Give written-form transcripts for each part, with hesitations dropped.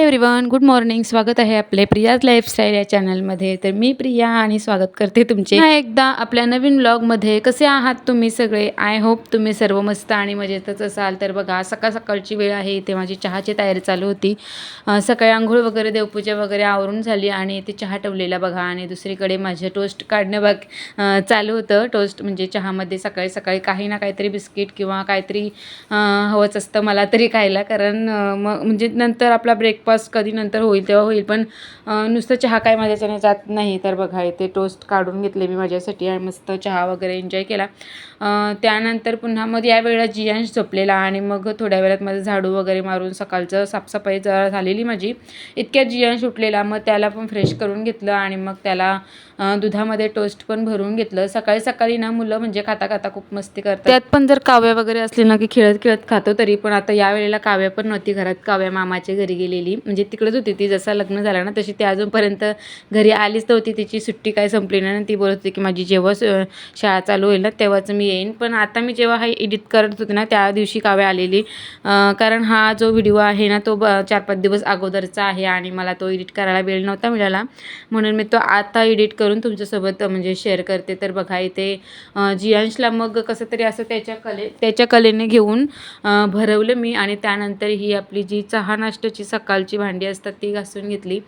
Everyone, good morning. स्वागत आहे आपले प्रियाज लाईफस्टाईल या चॅनलमध्ये. तर मी प्रिया आणि स्वागत करते तुमचे एकदा आपल्या नवीन व्लॉगमध्ये. कसे आहात तुम्ही सगळे? आय होप तुम्ही सर्व मस्त आणि मजेतच असाल. तर बघा, सकाळची वेळ आहे. इथे माझी चहाची तयारी चालू होती. सकाळी आंघोळ वगैरे, देवपूजा वगैरे आवरून झाली आणि इथे चहा ठेवलेला बघा. आणि दुसरीकडे माझे टोस्ट काढणं चालू होतं. टोस्ट म्हणजे चहामध्ये सकाळी सकाळी काही ना काहीतरी बिस्किट किंवा काहीतरी हवंच असतं मला तरी खायला. कारण मग म्हणजे नंतर आपला ब्रेकफास्ट कधी नंतर होईल तेव्हा होईल, पण नुसतं चहा काय माझ्याच्याने जात नाही. तर बघा, इथे टोस्ट काढून घेतले मी माझ्यासाठी आणि मस्त चहा वगैरे एन्जॉय केला. त्यानंतर पुन्हा मग या वेळेला जियांश झोपलेला आणि मग थोड्या वेळात माझं झाडू वगैरे मारून सकाळचं साफसफाई जरा झालेली माझी. इतक्यात जियांश उठलेला, मग त्याला पण फ्रेश करून घेतलं आणि मग त्याला दुधामध्ये टोस्ट पण भरून घेतलं. सकाळी सकाळी ना मुलं म्हणजे खाता खाता खूप मस्ती करतात. त्यात पण जर काव्या वगैरे असली ना की खेळत खेळत खातो. तरी पण आता या वेळेला काव्या पण नव्हती घरात. काव्या मामाच्या घरी गेलेली, म्हणजे तिकडेच होती ती. जसं लग्न झालं ना तशी ती अजूनपर्यंत घरी आलीच नव्हती. तिची सुट्टी काय संपली नाही. ती बोलत होती की माझी जेव्हा शाळा चालू होईल ना तेव्हाच मी येईन. पण आता मी जेव्हा हा एडिट करत होते ना त्या दिवशी काव्या आलेली. कारण हा जो व्हिडिओ आहे ना तो 4-5 दिवस अगोदरचा आहे आणि मला तो एडिट करायला वेळ नव्हता मिळाला, म्हणून मी तो आता एडिट करून तुमच्यासोबत म्हणजे शेअर करते. तर बघा, इथे जियांशला मग कसं तरी असं त्याच्या कलेने घेऊन भरवलं मी. आणि त्यानंतर ही आपली जी चहा नाश्त्याची सकाळची भांडी असतात ती घासून घेतली.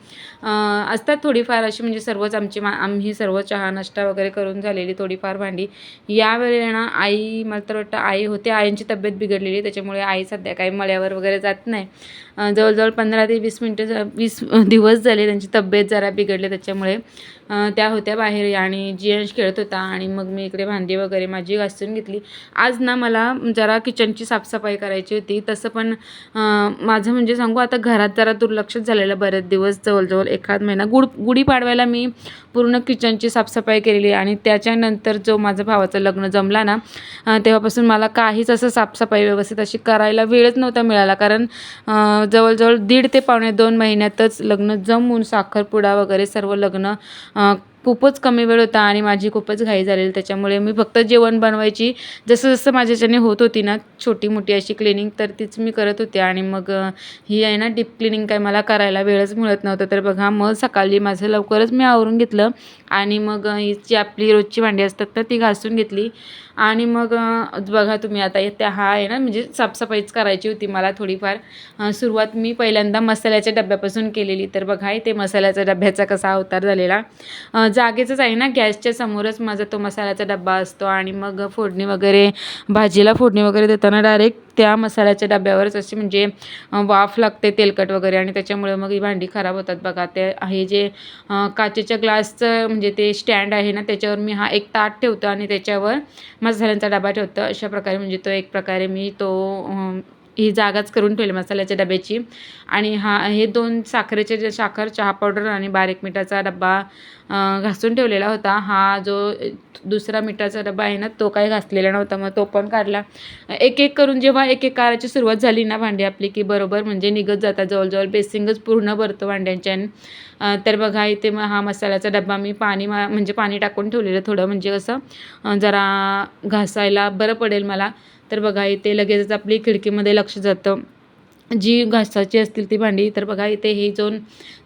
असतात थोडीफार अशी, म्हणजे सर्वच आम्ही सर्व चहा नाश्ता वगैरे करून झालेली थोडीफार भांडी. यावेळेला ना आई, मला तर वाटतं आई होते, आईंची तब्येत बिघडलेली त्याच्यामुळे आई सध्या काही मळ्यावर वगैरे जात नाही. जवळजवळ 15 ते 20 दिवस झाले त्यांची तब्येत जरा बिघडली, त्याच्यामुळे त्या होत्या बाहेर आणि जियांश खेळत होता आणि मग मी इकडे भांडी वगैरे माझी घासून घेतली. आज ना मला जरा किचनची साफसफाई करायची होती. तसं पण माझं म्हणजे सांगू, आता घरात जरा दुर्लक्षच झालेलं बरेच दिवस, जवळजवळ एखाद महिना. गुढीपाडव्याला मी पूर्ण किचनची साफसफाई केलेली आणि त्याच्यानंतर जो माझं भावाचं लग्न जमला ना तेव्हापासून मला काहीच असं साफसफाई व्यवस्थित अशी करायला वेळच नव्हता मिळाला. कारण जवळजवळ 1.5 ते पावणे 2 महिन्यातच लग्न जमून साखरपुडा वगैरे सर्व लग्न खूपच कमी वेळ होता आणि माझी खूपच घाई झालेली. त्याच्यामुळे मी फक्त जेवण बनवायची, जसं जसं माझ्याच्याने होत होती ना छोटी मोठी अशी क्लिनिंग, तर तीच मी करत होते. आणि मग ही आहे ना डीप क्लिनिंग काय मला करायला वेळच मिळत नव्हता. तर बघा, मग सकाळी माझं लवकरच मी आवरून घेतलं आणि मग ही जी आपली रोजची भांडी असतात तर ती घासून घेतली. आणि मग बघा तुम्ही, आता इथे हा आहे ना म्हणजे साफसफाईच करायची होती मला थोडीफार. सुरुवात मी पहिल्यांदा मसाल्याच्या डब्यापासून केलेली. तर बघा, इथे मसाल्याच्या डब्याचा कसा अवतार झालेला. जागेचंच आहे ना, गॅसच्या समोरच माझा तो मसाल्याचा डब्बा असतो. आणि मग फोडणी वगैरे, भाजीला फोडणी वगैरे देताना डायरेक्ट त्या मसाल्याच्या डब्यावरच अशी म्हणजे वाफ लागते तेलकट वगैरे, आणि त्याच्यामुळे मग ही भांडी खराब होतात. बघा, ते हे जे काचेच्या ग्लासचं म्हणजे ते स्टँड आहे ना त्याच्यावर मी हा एक ताट ठेवतो आणि त्याच्यावर मसाल्यांचा डबा ठेवतो. अशा प्रकारे म्हणजे तो एक प्रकारे मी तो ही जागाच करून ठेवली मसाल्याच्या डब्याची. आणि हे 2 साखरेचे साखर, चहा पावडर आणि बारीक मिठाचा डब्बा घासून ठेवलेला होता. हा जो दुसरा मिठाचा डबा आहे ना तो काही घासलेला नव्हता, मग तो पण काढला. एक एक करून जेव्हा एक एक करायची सुरुवात झाली ना भांडी आपली, की बरोबर म्हणजे निघत जातात. जवळजवळ बेसिंगच पूर्ण भरतो भांड्यांच्या. तर बघा, इथे मग हा मसाल्याचा डब्बा मी म्हणजे पाणी टाकून ठेवलेलं थोडं, म्हणजे कसं जरा घासायला बरं पडेल मला. तर बघा, इथे लगेचच आपली खिडकीमध्ये लक्ष जातं जी घासाची असतील ती भांडी. तर बघा, इथे हे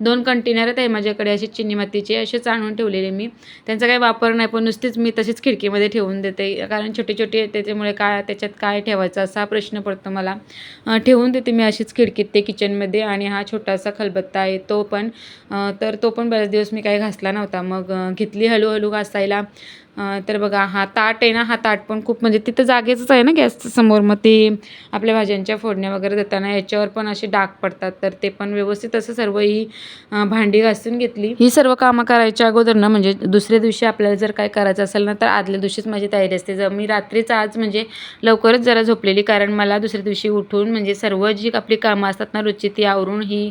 2 कंटेनर आहे माझ्याकडे असे चिनी मातीचे, असेच आणून ठेवलेले मी. त्यांचा काही वापर नाही, पण नुसतीच मी तशीच खिडकीमध्ये ठेवून देते. कारण छोटे छोटे त्याच्यामुळे त्याच्यात काय ठेवायचं असा प्रश्न पडतो मला. ठेवून देते मी अशीच खिडकीत ते किचनमध्ये. आणि हा छोटासा खलबत्ता आहे तो पण बरेच दिवस मी काही घासला नव्हता, मग घेतली हळूहळू घासायला. तर बघा, हा ताट आहे ना, हा ताट पण खूप म्हणजे तिथं जागेचंच आहे ना गॅसच्या समोर, मग ते आपल्या भाज्यांच्या फोडण्या वगैरे देताना याच्यावर पण असे डाग पडतात. तर ते पण व्यवस्थित असं सर्व ही भांडी घासून घेतली. ही सर्व कामं करायच्या अगोदर ना, म्हणजे दुसऱ्या दिवशी आपल्याला जर काय करायचं असेल ना तर आदल्या दिवशीच माझी तयारी असते. जर मी रात्रीच आज म्हणजे लवकरच जरा झोपलेली, कारण मला दुसऱ्या दिवशी उठून म्हणजे सर्व जी आपली कामं असतात ना रोजची ती आवरून ही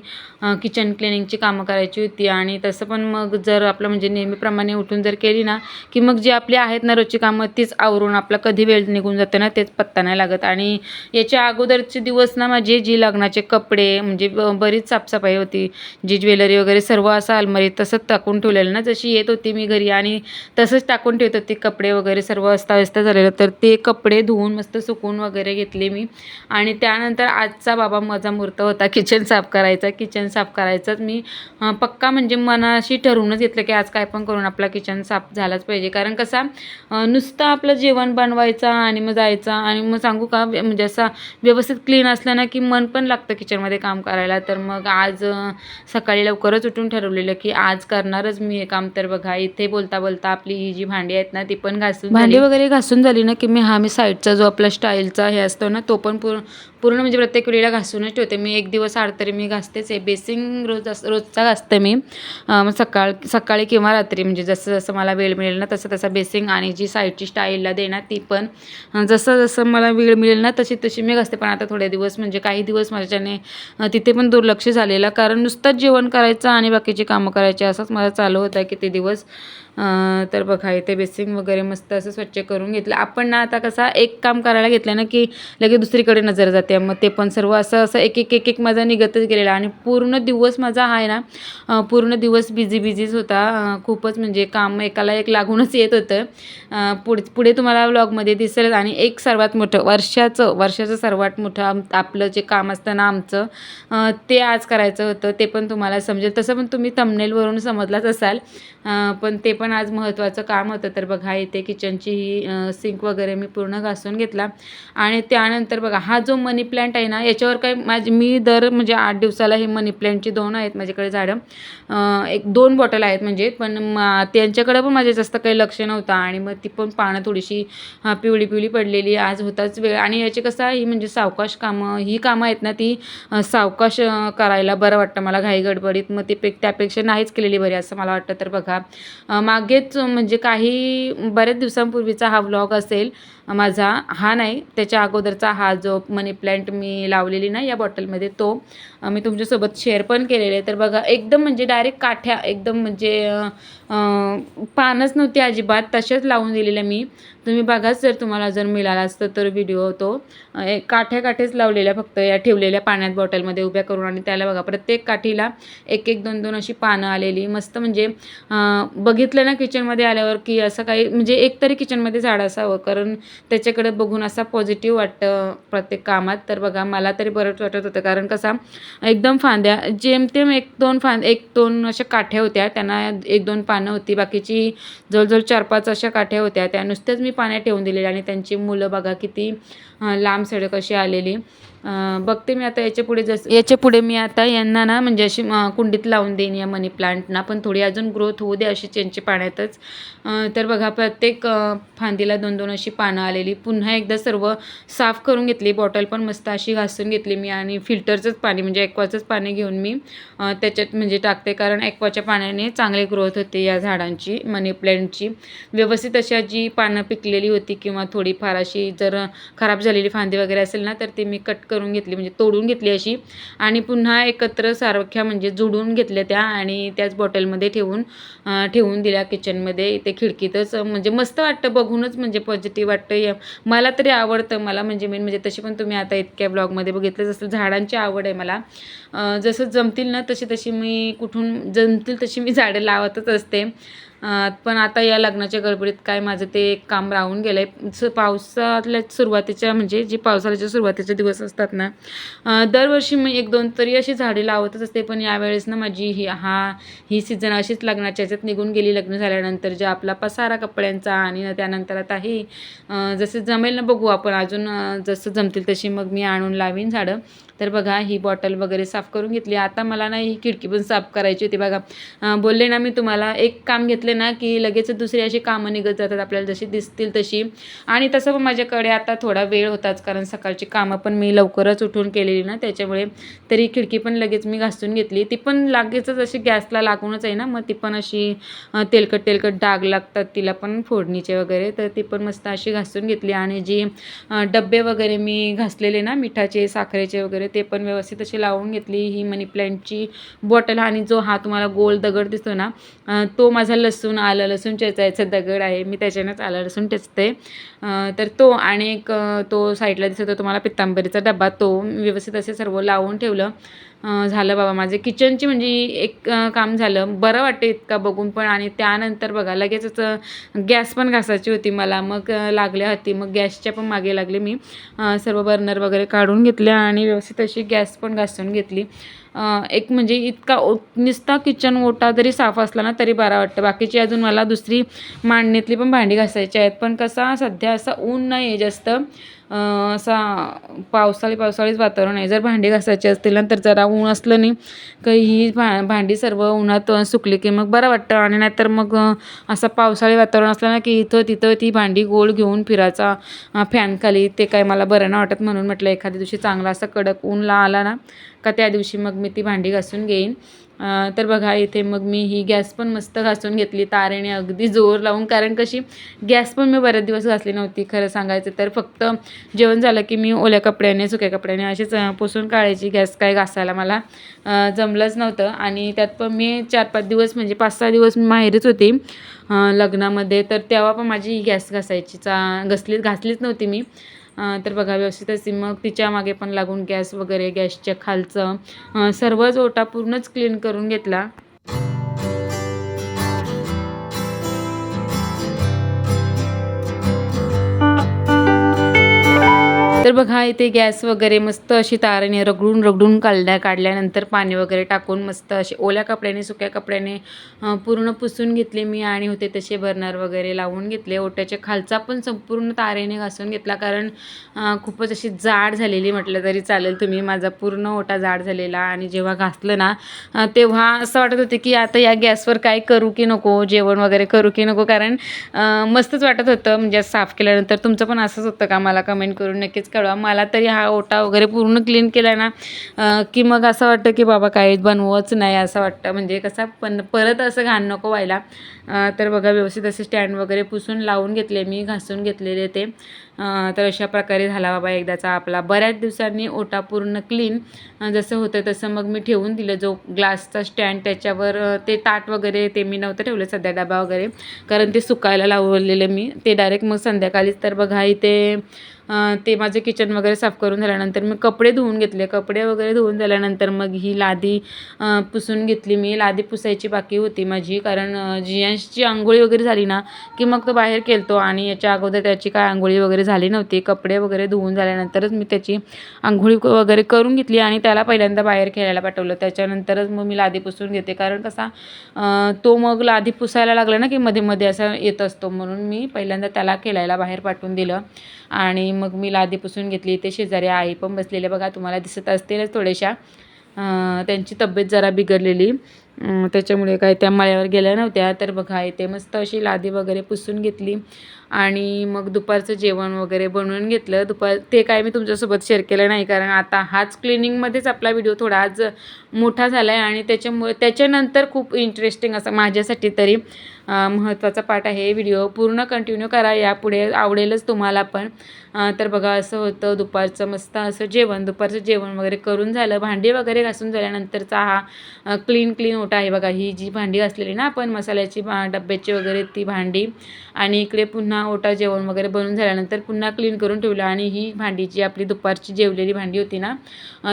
किचन क्लिनिंगची कामं करायची होती. आणि तसं पण मग जर आपलं म्हणजे नेहमीप्रमाणे उठून जर केली ना की मग जे आपली आहेत ना रोजची कामं तीच आवरून आपला कधी वेळ निघून जाते ना तेच पत्ता नाही लागत. आणि याच्या अगोदरचे दिवस ना माझे जी लग्नाचे कपडे म्हणजे बरीच साफसफाई होती, जी ज्वेलरी वगैरे सर्व असं अलमारीत तसंच टाकून ठेवलेलं ना, जशी येत होती मी घरी आणि तसंच टाकून ठेवत होती कपडे वगैरे सर्व अस्ताव्यस्त झालेलं. तर ते कपडे धुवून मस्त सुकून वगैरे घेतले मी. आणि त्यानंतर आजचा बाबा माझा मुहूर्त होता किचन साफ करायचा. किचन साफ करायचाच मी पक्का म्हणजे मनाशी ठरवूनच घेतलं की आज काय पण करून आपला किचन साफ झालाच पाहिजे. कारण कसा नुसतं आपलं जेवण बनवायचं आणि मग जायचं आणि मग सांगू का म्हणजे असा व्यवस्थित क्लीन असलं ना की मन पण लागतं किचनमध्ये काम करायला. तर मग आज सकाळी लवकरच उठून ठरवलेलं की आज करणारच मी हे काम. तर बघा इथे बोलता बोलता आपली ही जी भांडी आहेत ना ती पण घासून भांडी वगैरे घासून झाली ना की मी साईडचा जो आपला स्टाईलचा हे असतो ना तो पण पूर्ण म्हणजे प्रत्येक वेळेला घासूनच ठेवते. मी एक दिवस आड तरी मी घासतेच आहे. बेसिंग रोजचा घासते मी. मग सकाळी किंवा रात्री म्हणजे जसं जसं मला वेळ मिळेल ना तसं तसं बेसिंग आणि जी साईडची स्टाईलला देणार ती पण जसं जसं मला वेळ मिळेल ना तशी मी घासते. पण आता थोडे दिवस म्हणजे काही दिवस माझ्याने तिथे पण दुर्लक्ष झालेलं, कारण नुसतंच जेवण करायचं आणि बाकीची कामं करायची असंच मला चालू होतं किती दिवस. तर बघा इथे बेसिंग वगैरे मस्त असं स्वच्छ करून घेतलं. आपण ना आता कसा एक काम करायला घेतलं ना की लगेच दुसरीकडे नजर जाते. मग ते पण सर्व असं एक माझा निघतच गेलेला आणि पूर्ण दिवस माझा आहे ना पूर्ण दिवस बिझीच होता. खूपच म्हणजे काम एकाला एक लागूनच येत होतं. पुढे तुम्हाला व्लॉगमध्ये दिसेल. आणि एक सर्वात मोठं वर्षाचं सर्वात मोठं आपलं जे काम असतं ना आमचं ते आज करायचं होतं. ते पण तुम्हाला समजेल. तसं पण तुम्ही थंबनेलवरून समजलाच असाल. पण ते पण आज महत्त्वाचं काम होतं. तर बघा इथे किचनची ही सिंक वगैरे मी पूर्ण घासून घेतला. आणि त्यानंतर बघा हा जो मनी प्लॅन्ट आहे ना याच्यावर काय मी दर म्हणजे 8 दिवसाला हे मनी प्लॅन्टची 2 आहेत माझ्याकडे झाडं. 1-2 बॉटल आहेत म्हणजे. पण त्यांच्याकडे पण माझे जास्त काही लक्ष नव्हतं आणि मग ती पण पानं थोडीशी पिवळी पडलेली. आज होताच वेळ आणि याचे कसं ही म्हणजे सावकाश ही कामं आहेत ना ती सावकाश करायला बरं वाटतं मला घाई गडबडीत. मग त्यापेक्षा नाहीच केलेली बरी असं मला वाटतं. तर बघा मागेच म्हणजे बऱ्याच दिवसांपूर्वीचा हा व्लॉग असेल माझा. हा नाही त्याच्या अगोदरचा हा जो मनी प्लॅन्ट मी लावलेली ना या बॉटलमध्ये तो मी तुमच्यासोबत शेअर पण केलेले. तर बघा एकदम म्हणजे डायरेक्ट काठ्या एकदम म्हणजे पानच नव्हती अजिबात तशाच लावून दिलेल्या मी. तुम्ही बघाच जर तुम्हाला मिळाला असतं तर व्हिडिओ तो काठ्याच लावलेल्या फक्त या ठेवलेल्या पाण्यात बॉटलमध्ये उभ्या करून. आणि त्याला बघा प्रत्येक काठीला 1-2 अशी पानं आलेली मस्त. म्हणजे बघितलं ना किचनमध्ये आल्यावर की असं काही म्हणजे एक तरी किचनमध्ये झाड असावं, कारण त्याच्याकडे बघून असं पॉझिटिव्ह वाटतं प्रत्येक कामात. तर बघा मला तरी बरंच वाटत होतं, कारण कसा एकदम फांद्या जेमतेम 1-2 अशा काठ्या होत्या. त्यांना 1-2 पानं होती. बाकीची जवळजवळ 4-5 अशा काठ्या होत्या. त्या नुसत्याच मी पाण्यात ठेवून दिलेल्या आणि त्यांची मुलं बघा किती लांब सडक अशी आलेली. बघते मी आता याच्या पुढे मी आता यांना ना म्हणजे अशी कुंडीत लावून देईन या मनी प्लांटना, पण थोडी अजून ग्रोथ होऊ दे अशी त्यांची पाण्यातच. तर बघा प्रत्येक फांदीला 2-2 अशी पानं आलेली. पुन्हा एकदा सर्व साफ करून घेतली. बॉटल पण मस्त अशी घासून घेतली मी आणि फिल्टरचंच पाणी म्हणजे ॲक्वाचंच पाणी घेऊन मी त्याच्यात म्हणजे टाकते, कारण ॲक्वाच्या पाण्याने चांगली ग्रोथ होते या झाडांची मनी प्लांटची. व्यवस्थित अशा जी पानं पिकलेली होती किंवा थोडीफार अशी जर खराब झालेली फांदी वगैरे असेल ना तर ती मी कट करून घेतली म्हणजे तोडून घेतली अशी आणि पुन्हा एकत्र सारख्या म्हणजे जोडून घेतल्या त्या आणि त्याच बॉटलमध्ये ठेवून दिल्या किचनमध्ये. इथे खिडकीतच म्हणजे मस्त वाटतं बघूनच, म्हणजे पॉझिटिव्ह वाटतं. मला तरी आवडतं. मला म्हणजे मेन म्हणजे तशी पण तुम्ही आता इतक्या ब्लॉगमध्ये बघितलं जसं झाडांची आवड आहे मला. जसं जमतील ना तशी मी कुठून जमतील तशी मी झाडं लावतच असते. पण आता या लग्नाच्या गडबडीत काय माझं ते एक काम राहून गेलं आहे. पावसातल्या सुरुवातीच्या म्हणजे जी पावसाळ्याच्या सुरुवातीचे दिवस असतात ना दरवर्षी मी 1-2 तरी अशी झाडे लावतच असते. पण यावेळेस ना माझी ही सीझन अशीच लग्नाच्या ह्याच्यात निघून गेली. लग्न झाल्यानंतर जे आपला पसारा कपड्यांचा आणि त्यानंतर आता जसं जमेल ना बघू आपण अजून जसं जमतील तशी मग मी आणून लावीन झाडं. तर बघा ही बॉटल वगैरे साफ करून घेतली. आता मला ना ही खिडकी पण साफ करायची होती. बघा बोलले ना मी तुम्हाला एक काम घेतले ना की लगेच दुसरी अशी कामं निघत जातात आपल्याला जशी दिसतील तशी. आणि तसं पण माझ्याकडे आता थोडा वेळ होताच, कारण सकाळची कामं पण मी लवकरच उठून केलेली ना त्याच्यामुळे. तरी खिडकी पण लगेच मी घासून घेतली. ती पण लगेचच अशी गॅसला लागूनच आहे ना, मग ती पण अशी तेलकट डाग लागतात तिला पण फोडणीचे वगैरे, तर ती पण मस्त अशी घासून घेतली. आणि जी डब्बे वगैरे मी घासलेले ना मिठाचे साखरेचे वगैरे ते पण व्यवस्थित अशी लावून घेतली. ही मनी प्लांटची बॉटल आणि जो हा तुम्हाला गोल दगड दिसतो ना तो माझा बसून आलं लसूण चेचायचा दगड आहे, मी त्याच्यानेच आलं लसूण चेचते. तर तो आणि एक तो साईडला दिसतो तुम्हाला पितांबरीचा डबा, तो व्यवस्थित असे सर्व लावून ठेवलं. झालं बाबा माझे किचनची म्हणजे एक काम झालं. बरं वाटतं इतकं बघून पण. आणि त्यानंतर बघा लगेचच गॅस पण घासायची होती मला. मग लागल्या होती. मग गॅसच्या पण मागे लागले मी. सर्व बर्नर वगैरे काढून घेतल्या आणि व्यवस्थित अशी गॅस पण घासून घेतली. एक म्हणजे इतका नुसता किचन ओटा जरी साफ असला ना तरी बरा वाटतं. बाकीची अजून मला दुसरी मांडणीतली पण भांडी घासायची आहेत. पण कसा सध्या असं ऊन नाही आहे जास्त, असा पावसाळीच वातावरण आहे. जर भांडी घासायची असतील ना तर जरा ऊन असलं नाही की ही भांडी सर्व उन्हात सुकली की मग बरं वाटतं. आणि नाहीतर मग असं पावसाळी वातावरण असलं ना की इथं तिथं ती भांडी गोल घेऊन फिरायचा फॅन खाली, ते काय मला बरं नाही वाटत. म्हणून म्हटलं एखाद्या दिवशी चांगला असा कडक ऊनला आला ना का त्या दिवशी मग मी ती भांडी घासून घेईन. तर बघा इथे मग मी ही गॅस पण मस्त घासून घेतली तारेने अगदी जोर लावून. कारण कशी गॅस पण मी बरेच दिवस घासली नव्हती खरं सांगायचं तर. फक्त जेवण झालं की मी ओल्या कपड्याने सुक्या कपड्याने अशीच पुसून काढायची. गॅस काय घासायला मला जमलंच नव्हतं. आणि त्यात पण मी 4-5 दिवस म्हणजे 5-6 दिवस मी माहेरीच होती लग्नामध्ये. तर तेव्हा पण माझी गॅस घासलीच नव्हती मी. तर बघा व्यवस्थित अशी मग तिच्या मागे पण लागून गॅस वगैरे गॅसच्या खालचं सर्वच ओटा पूर्णच क्लीन करून घेतला. तर बघा इथे गॅस वगैरे मस्त अशी तारेने रगडून काढल्यानंतर पाणी वगैरे टाकून मस्त अशी ओल्या कपड्याने सुक्या कपड्याने पूर्ण पुसून घेतले मी. आणि होते तसे बर्नर वगैरे लावून घेतले. ओट्याच्या खालचा पण संपूर्ण तारेने घासून घेतला. कारण खूपच अशी जाड झालेली म्हटलं तरी चालेल तुम्ही. माझा पूर्ण ओटा जाड झालेला. आणि जेव्हा घासलं ना तेव्हा असं वाटत होते की आता या गॅसवर काय करू की नको, जेवण वगैरे करू की नको. कारण मस्तच वाटत होतं म्हणजे साफ केल्यानंतर. तुमचं पण असंच होतं का मला कमेंट करून नक्कीच कळवा. मला तरी हा ओटा वगैरे पूर्ण क्लीन केला ना की मग असं वाटतं की बाबा काही बनवूच नाही असं वाटतं. म्हणजे कसं पण परत असं घाण नको व्हायला. तर बघा व्यवस्थित असे स्टँड वगैरे पुसून लावून घेतले मी, घासून घेतलेले ते. तर अशा प्रकारे झाला बाबा एकदाचा आपला बऱ्याच दिवसांनी ओटा पूर्ण क्लीन. जसं होतं तसं मग मी ठेवून दिलं जो ग्लासचा स्टँड त्याच्यावर. ते ताट वगैरे ते मी नव्हतं ठेवलं सध्या डबा वगैरे, कारण ते सुकायला लावलेलं मी ते डायरेक्ट मग संध्याकाळीच. तर बघा इथे ते माझे किचन वगैरे साफ करून झाल्यानंतर मी कपडे धुवून घेतले. कपडे वगैरे धुवून झाल्यानंतर मग ही लादी पुसून घेतली मी. लादी पुसायची बाकी होती माझी. कारण जियांशची आंघोळी वगैरे झाली ना की मग तो बाहेर केलतो. आणि याच्या अगोदर त्याची काय आंघोळी वगैरे झाली नव्हती. कपडे वगैरे धुवून झाल्यानंतरच मी त्याची आंघोळी वगैरे करून घेतली. आणि त्याला पहिल्यांदा बाहेर खेळायला पाठवलं. त्याच्यानंतरच मग मी लादी पुसून घेते. कारण कसा तो मग लादी पुसायला लागला ना की मध्ये मध्ये असा येत असतो. म्हणून मी पहिल्यांदा त्याला खेळायला बाहेर पाठवून दिलं. आणि मग मी लादी पुसून घेतली. ते शेजारी आई पण बसलेले बघा, तुम्हाला दिसत असतीलच थोड्याशा. त्यांची तब्येत जरा बिघडलेली, त्याच्यामुळे काय त्या मळ्यावर गेल्या नव्हत्या. तर बघा इथे मस्त अशी लादी वगैरे पुसून घेतली. आणि मग दुपारचं जेवण वगैरे बनवून घेतलं. ते काय मी तुमच्यासोबत शेअर केलं नाही, कारण आता हाच क्लिनिंगमध्येच आपला व्हिडिओ थोडा आज मोठा झाला आहे. आणि त्याच्यानंतर खूप इंटरेस्टिंग असा माझ्यासाठी तरी महत्त्वाचा पार्ट आहे. व्हिडिओ पूर्ण कंटिन्यू करा, यापुढे आवडेलच तुम्हाला पण. तर बघा असं होतं दुपारचं मस्त असं दुपारचं जेवण वगैरे करून झालं. भांडी वगैरे घासून झाल्यानंतरचा हा क्लीन ओटा आहे बघा. ही जी भांडी घासलेली ना आपण मसाल्याची डब्याची वगैरे ती भांडी. आणि इकडे पुन्हा ओटा जेवण वगैरे बनवून झाल्यानंतर पुन्हा क्लीन करून ठेवलं. आणि ही भांडी जी आपली दुपारची जेवलेली भांडी होती ना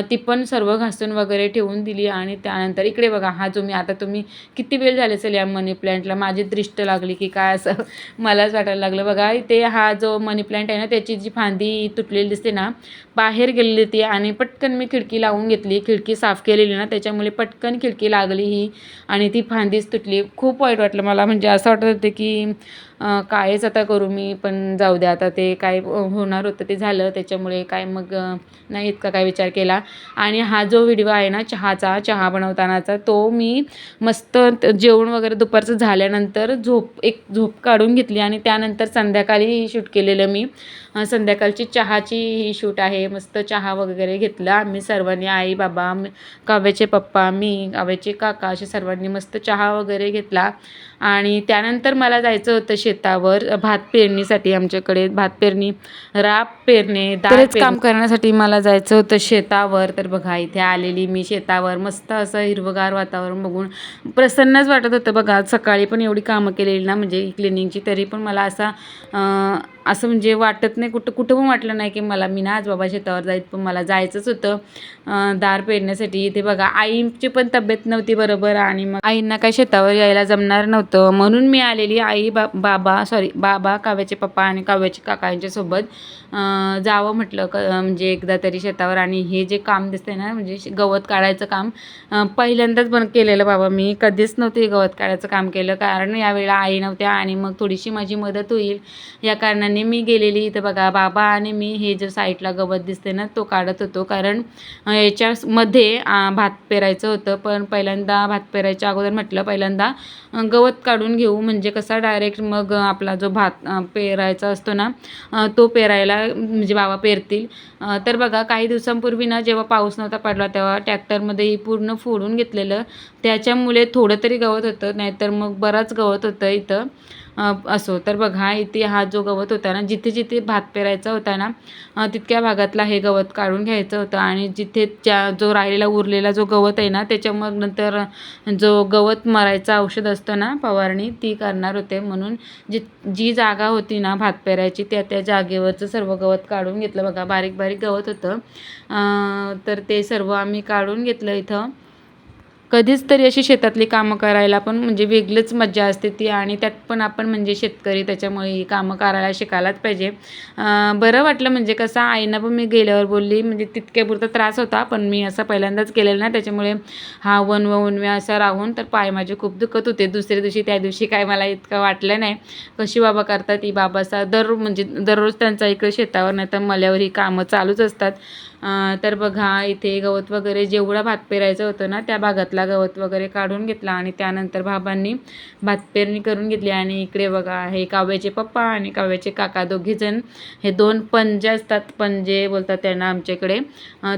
ती पण सर्व घासून वगैरे ठेवून दिली. आणि त्यानंतर इकडे बघा हा जो मी आता तुम्ही किती वेळ झाले असेल या मनी प्लॅन्टला माझी दृष्ट लागली की काय असं मलाच वाटायला लागलं. बघा इथे हा जो मनी प्लॅन्ट आहे ना त्याची जी फांदी तुटलेली दिसते ना बाहेर गेलेली ती. आणि पटकन मी खिडकी लावून घेतली. खिडकी साफ केलेली ना त्याच्यामुळे पटकन खिडकी लागली ही. आणि ती फांदीच तुटली. खूप वाईट वाटलं मला. म्हणजे असं वाटत होतं की कायच आता करू मी. पण जाऊ द्या आता, ते काय होणार होतं ते झालं. त्याच्यामुळे काय मग नाही इतका काय विचार केला. आणि हा जो व्हिडिओ आहे ना चहा बनवतानाचा, तो मी मस्त जेवण वगैरे दुपारचं झाल्यानंतर झोप काढून घेतली. आणि त्यानंतर संध्याकाळी शूट केलेलं मी. संध्याकाळची चहाची ही शूट आहे. मस्त चहा वगैरे घेतला आम्ही सर्वांनी, आई बाबा, काव्याचे पप्पा, मी, काव्याचे काका, असे सर्वांनी मस्त चहा वगैरे घेतला. आणि त्यानंतर मला जायचं होतं शेतावर भात पेरणीसाठी. आमच्याकडे भात पेरणी, राब पेरणे, बरेच काम करण्यासाठी मला जायचं होतं शेतावर. तर बघा इथे आलेली मी शेतावर. मस्त असं हिरवगार वातावरण बघून प्रसन्नच वाटत होतं. बघा सकाळी पण एवढी कामं केलेली ना म्हणजे क्लिनिंगची, तरी पण मला असं म्हणजे वाटत नाही, कुठं पण वाटलं नाही की मी ना आज बाबा शेतावर जायचं, पण मला जायचंच होतं दार पेरण्यासाठी. इथे बघा आईची पण तब्येत नव्हती बरोबर आणि मग आईंना काय शेतावर यायला जमणार नव्हतं, म्हणून मी आलेली. आई बाबा काव्याचे पप्पा आणि काव्याचे काका यांच्यासोबत जावं म्हटलं म्हणजे एकदा तरी शेतावर. आणि हे जे काम दिसतंय ना म्हणजे गवत काढायचं काम पहिल्यांदाच पण केलेलं बाबा. मी कधीच नव्हते गवत काढायचं काम केलं, कारण यावेळेला आई नव्हत्या आणि मग थोडीशी माझी मदत होईल या कारणाने मी गेलेली. इथं बघा बाबा आणि मी हे जो साईडला गवत दिसते ना तो काढत होतो, कारण याच्यामध्ये भात पेरायचं होतं. पण पहिल्यांदा भात पेरायच्या अगोदर म्हटलं पहिल्यांदा गवत काढून घेऊ, म्हणजे कसा डायरेक्ट मग आपला जो भात पेरायचा असतो ना तो पेरायला म्हणजे बाबा पेरतील. तर बघा काही दिवसांपूर्वी ना जेव्हा पाऊस नव्हता पडला तेव्हा ट्रॅक्टरमध्ये पूर्ण फोडून घेतलेलं, त्याच्यामुळे थोडं तरी गवत होतं, नाहीतर मग बराच गवत होतं इथं. असो तर बघा इथे हा जो गवत होता ना, जिथे जिथे भात पेरायचा होता ना तितक्या भागातला हे गवत काढून घ्यायचं होतं. आणि जिथे जो राहिलेला उरलेला जो गवत आहे ना त्याच्या मग नंतर जो गवत मारायचं औषध असतं ना फवारणी ती करणार होते. म्हणून जी जागा होती ना भात पेरायची त्या जागेवरचं सर्व गवत काढून घेतलं. बघा बारीक बारीक गवत होतं, तर ते सर्व आम्ही काढून घेतलं इथं. कधीच तरी अशी शेतातली कामं करायला पण म्हणजे वेगळीच मज्जा असते ती, आणि त्यात पण आपण म्हणजे शेतकरी त्याच्यामुळे ही कामं करायला शिकायलाच पाहिजे. बरं वाटलं म्हणजे कसं आईना पण मी गेल्यावर बोलली, म्हणजे तितक्यापुरता त्रास होता पण मी असं पहिल्यांदाच केलेलं ना त्याच्यामुळे हा वणवे असा राहून तर पाय माझे खूप दुखत होते. दुसऱ्या दिवशी त्या दिवशी काय मला इतकं वाटलं नाही. कशी बाबा करतात ही बाबाचा म्हणजे दररोज त्यांचा इकडे शेतावर नाही तर मल्यावर ही कामं चालूच असतात. तर बघा इथे गवत वगैरे जेवढा भात पेरायचं होतं ना त्या भागातला गवत वगैरे काढून घेतला आणि त्यानंतर बाबांनी भात पेरणी करून घेतली. आणि इकडे बघा हे काव्याचे पप्पा आणि काव्याचे काका दोघीजण हे 2 पंजे असतात, पंजे बोलतात त्यांना आमच्याकडे.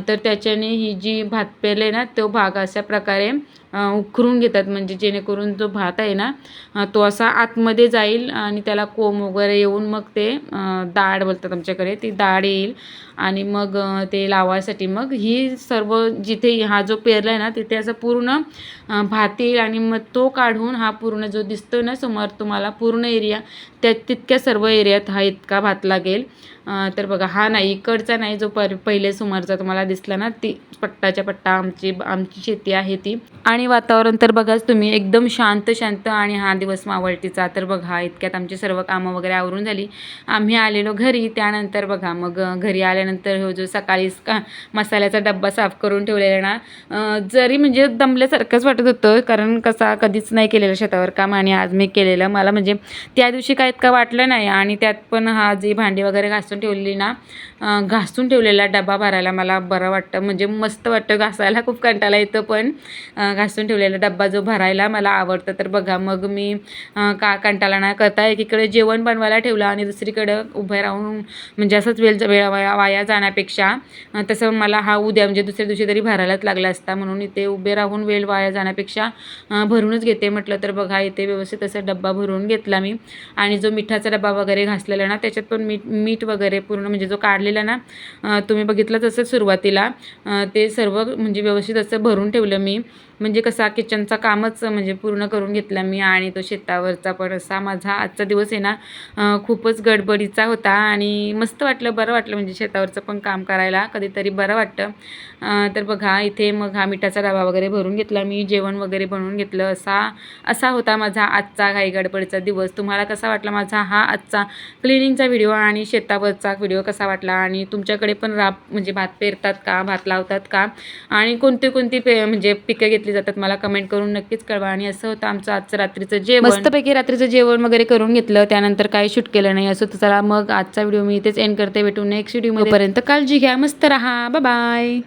तर त्याच्याने ही जी भात पेरले ना तो भाग अशा प्रकारे उकरून घेतात, म्हणजे जेणेकरून जो भात आहे ना तो असा आतमध्ये जाईल आणि त्याला कोंब वगैरे येऊन मग ते दाढ बोलतात आमच्याकडे, ती दाढ येईल आणि मग ते लावायसाठी मग ही सर्व जिथे हा जो पेरला आहे ना तिथे असं पूर्ण भात येईल. आणि मग तो काढून हा पूर्ण जो दिसतो ना समोर तुम्हाला पूर्ण एरिया तितक्या सर्व एरियात हा इतका भात लागेल. तर बघा हा नाही इकडचा नाही जो पहिले समोरचा तुम्हाला दिसला ना ती पट्टाच्या पट्टा आमची शेती आहे ती. आणि वातावरण तर बघाच तुम्ही एकदम शांत आणि हा दिवस मावळतीचा. तर बघा इतक्यात आमची सर्व कामं वगैरे आवरून झाली, आम्ही आलेलो घरी. त्यानंतर बघा मग घरी आल्यानंतर हो जो सकाळी मसाल्याचा डब्बा साफ करून ठेवलेला ना जरी म्हणजे दमल्यासारखंच वाटत होतं, कारण कसा कधीच नाही केलेलं शेतावर काम आणि आज मी केलेलं. मला म्हणजे त्या दिवशी काय इतकं वाटलं नाही. आणि त्यात पण हा जी भांडी वगैरे घासून ठेवलेली ना घासून ठेवलेला डबा भरायला मला बरं वाटतं, म्हणजे मस्त वाटतं. घासायला खूप कंटाळा येतं पण घासून ठेवलेला डब्बा जो भरायला मला आवडतं. तर बघा मग मी का कंटाळा नाही करता एकीकडे जेवण बनवायला ठेवलं आणि दुसरीकडं उभे राहून म्हणजे असंच वेळ वाया जाण्यापेक्षा तसं मला हा उद्या म्हणजे दुसऱ्या दिवशी तरी भरायलाच लागला असता, म्हणून इथे उभे राहून वेळ वाया जाण्यापेक्षा भरूनच घेते म्हटलं. तर बघा इथे व्यवस्थित असा डब्बा भरून घेतला मी. आणि जो मिठाचा डब्बा वगैरे घासलेला ना त्याच्यात पण मीठ वगैरे पूर्ण म्हणजे जो काढलेला ना तुम्ही बघितलं तसं सुरुवातीला ते सर्व म्हणजे व्यवस्थित असं भरून ठेवलं मी. म्हणजे कसा किचनचा कामच म्हणजे पूर्ण करून घेतला मी. आणि तो शेतावरचा पण असा माझा आजचा दिवस आहे ना खूपच गडबडीचा होता आणि मस्त वाटलं, बरं वाटलं म्हणजे शेतावरचं पण काम करायला कधीतरी बरं वाटतं. तर बघा इथे मग हा मिठाचा डबा वगैरे भरून घेतला मी, जेवण वगैरे बनवून घेतलं. असा होता माझा आजचा घाई गडबडीचा दिवस. तुम्हाला कसा वाटला माझा हा आजचा क्लिनिंगचा व्हिडिओ आणि शेतावरचा व्हिडिओ कसा वाटला? आणि तुमच्याकडे पण म्हणजे भात पेरतात का, भात लावतात का, आणि कोणती म्हणजे पिकं घेतली जातात मला कमेंट करून नक्कीच कळवा. आणि असं होतं आमचं आजचं रात्रीचं जेवण. मस्तपैकी रात्रीचं जेवण वगैरे करून घेतलं, त्यानंतर काही शूट केलं नाही. असं तर चला मग आजचा व्हिडिओ मी इथेच एंड करते. भेटू नेक्स्ट व्हिडिओमध्ये. पर्यंत काळजी घ्या, मस्त राहा, बाय बाय.